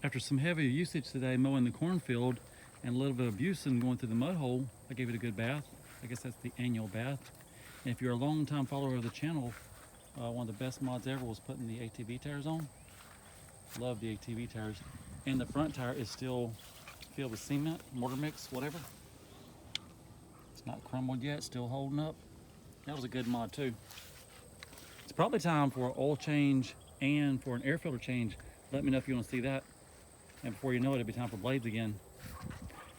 After some heavy usage today mowing the cornfield and a little bit of abuse and going through the mud hole, I gave it a good bath. I guess that's the annual bath. And if you're a long-time follower of the channel, one of the best mods ever was putting the ATV tires on. Love the ATV tires. And the front tire is still filled with cement, mortar mix, whatever. It's not crumbled yet, still holding up. That was a good mod too. It's probably time for an oil change and for an air filter change. Let me know if you want to see that. And before you know it, it'll be time for blades again.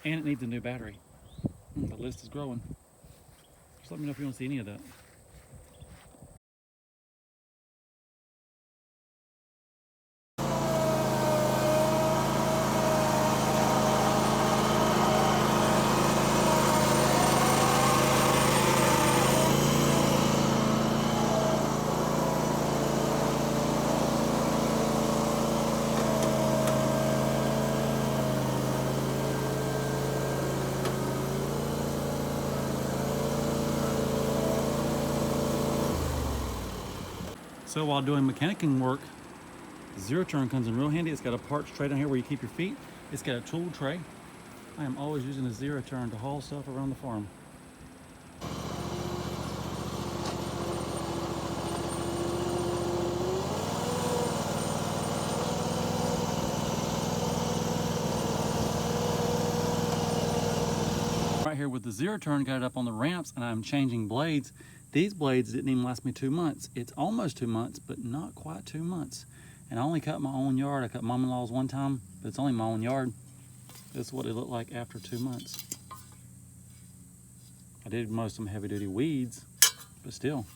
And it needs a new battery. The list is growing. Just let me know if you want to see any of that. So while doing mechanicking work, the zero turn comes in real handy. It's got a parts tray down here where you keep your feet. It's got a tool tray. I am always using a zero turn to haul stuff around the farm. Right here with the zero turn, got it up on the ramps and I'm changing blades. These blades didn't even last me 2 months. It's almost 2 months, but not quite 2 months. And I only cut my own yard. I cut mom-in-law's one time, but it's only my own yard. This is what it looked like after 2 months. I did mow some heavy duty weeds, but still.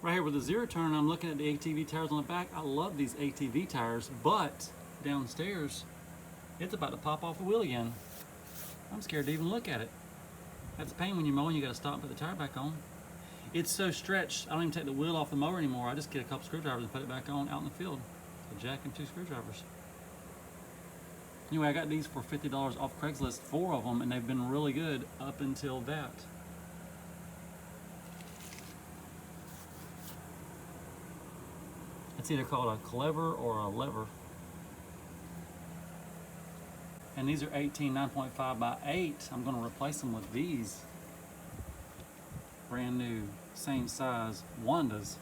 Right here with the zero turn, I'm looking at the ATV tires on the back. I love these ATV tires, but downstairs, it's about to pop off the wheel again. I'm scared to even look at it. That's a pain when you're mowing, you gotta stop and put the tire back on. It's so stretched, I don't even take the wheel off the mower anymore. I just get a couple screwdrivers and put it back on out in the field. A jack and 2 screwdrivers. Anyway, I got these for $50 off Craigslist, 4 of them, and they've been really good up until that. It's either called a clever or a lever. And these are 18 9.5 by 8. I'm going to replace them with these brand new, same size Wandas.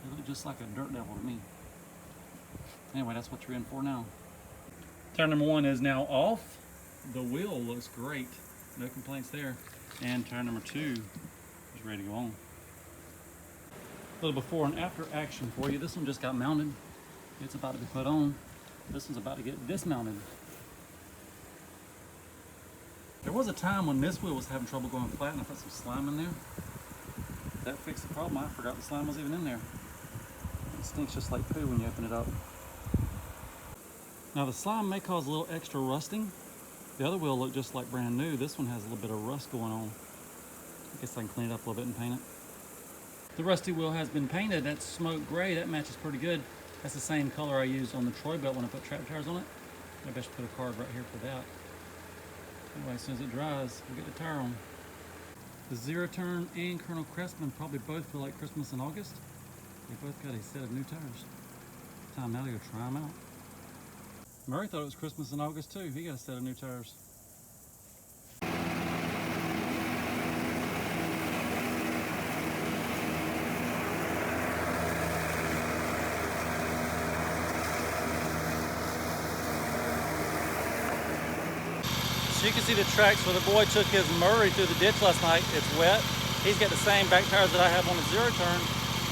They look just like a dirt devil to me. Anyway, that's what you're in for now. Tire number 1 is now off. The wheel looks great. No complaints there. And tire number 2 is ready to go on. A little before and after action for you. This one just got mounted. It's about to be put on. This one's about to get dismounted. There was a time when this wheel was having trouble going flat and I put some slime in there. That fixed the problem. I forgot the slime was even in there. It stinks just like poo when you open it up. Now the slime may cause a little extra rusting. The other wheel looked just like brand new. This one has a little bit of rust going on. I guess I can clean it up a little bit and paint it. The rusty wheel has been painted. That's smoke gray. That matches pretty good. That's the same color I used on the Troy belt when I put trap tires on it. Maybe I should put a card right here for that. Anyway, as soon as it dries, we'll get the tire on. The Zero Turn and Colonel Crestman probably both feel like Christmas in August. They both got a set of new tires. Time now to go try them out. Murray thought it was Christmas in August too. He got a set of new tires. You can see the tracks where the boy took his Murray through the ditch last night. It's wet. He's got the same back tires that I have on the zero turn.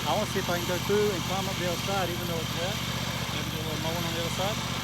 I want to see if I can go through and climb up the other side even though it's wet. Maybe do a little mowing on the other side.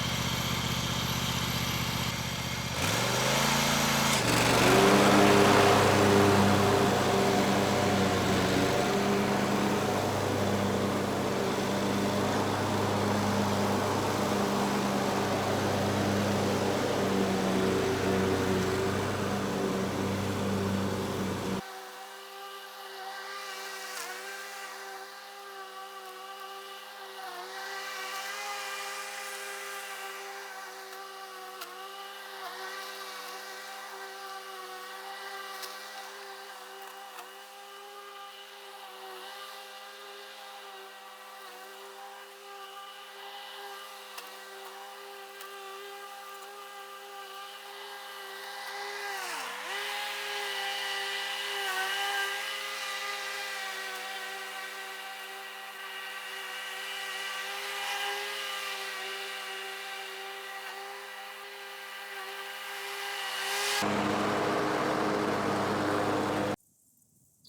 So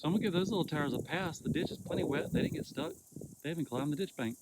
I'm gonna give those little tires a pass. The ditch is plenty wet. They didn't get stuck. They haven't climbed the ditch bank.